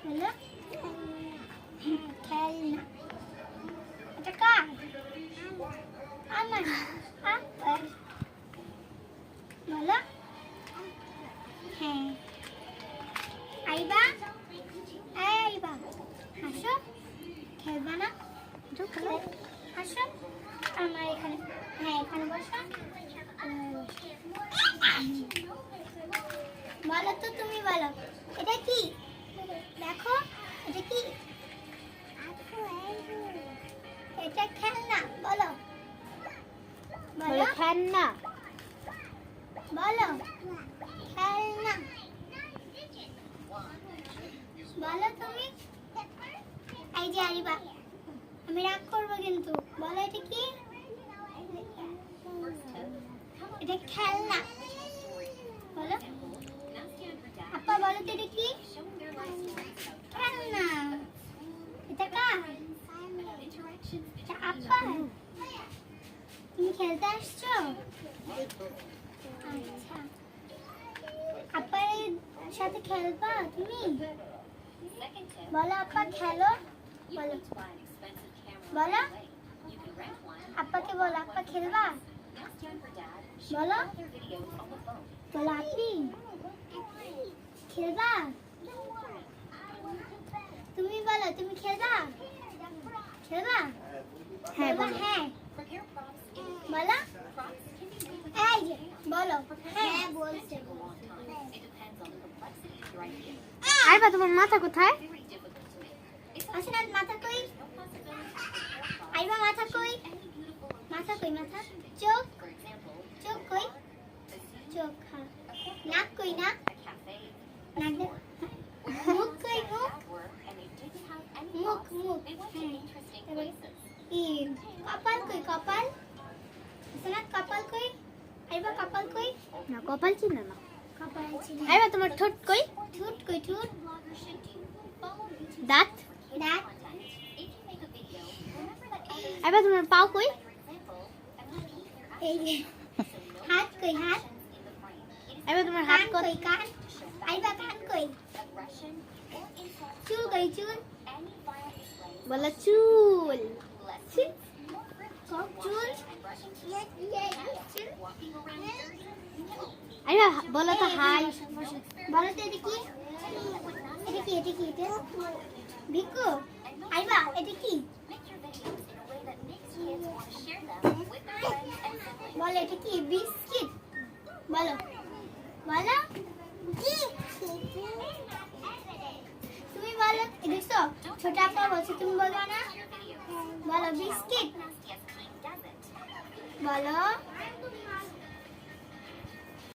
বলো খেলনা। এটা কার? আমার। আপেল। বলো হ্যাঁ। আইবা আইবা হাসো। খেলবা না? হাসো। আমার এখানে, হ্যাঁ এখানে বসো। বলো তো, তুমি বলো এটা কি? দেখো এটা কি? এটা খেলনা। বলো বলো খেলনা। বলো খেলনা। বলো তুমি। এই যে আরিবা, আমি রাগ করবো কিন্তু। বলো এটা কি? এটা খেলনা। বলো আপা, বলো তো এটা কি? খেলনা। এটা কার? এটা আপা। তুমি খেলতে আসছো? আচ্ছা, আপার সাথে খেলবা তুমি? বলো আপা খেলো। বলো বলো আপাকে, বলো আপা খেলবা। বলো বলো আপনি খেলবা। তুমি বলো তুমি খেলবা। খেলবা হ্যাঁ বলো হ্যাঁ। বলো এই যে বলো হ্যাঁ বলছে। আইবা, তোমার মাথা কোথায়? আসেন, মাথা কই? আইবা মাথা কই? মাথা কই? মাথা চোখ, চোখ কই? চোখ। হ্যাঁ নাক কই? নাক নাক দে। মুখ কই? মুখ মুখ মুখ। হ্যাঁ ই কপাল কই? কপাল আসেন, কপাল কই? আইবা কপাল কই? না, কপাল চিনে না। কপাল আছে। আইবা, তোমার ঠোঁট কই? ঠোঁট কই? ঠোঁট। দাঁত। দাঁত। আইবা, তোমার পাও কই? এই যে হাত কই? হাত। আইবা, তোমার হাত কান কই? কই? কান। আইবা কান কই? চুল কই? চুল। বলো চুল। চুল। চুল। আইবা, বলো তো হাই। বলো তো এটা কি? এটা কি? এটা কি? এটা ভিকু। আইবা এটা কি? বলো এটা কি? বিস্কিট। বলো বলো কি? তুমি বলো। দেখছো ছোট আপা বলছে, তুমি বলবা না? বলো বিস্কিট। বলো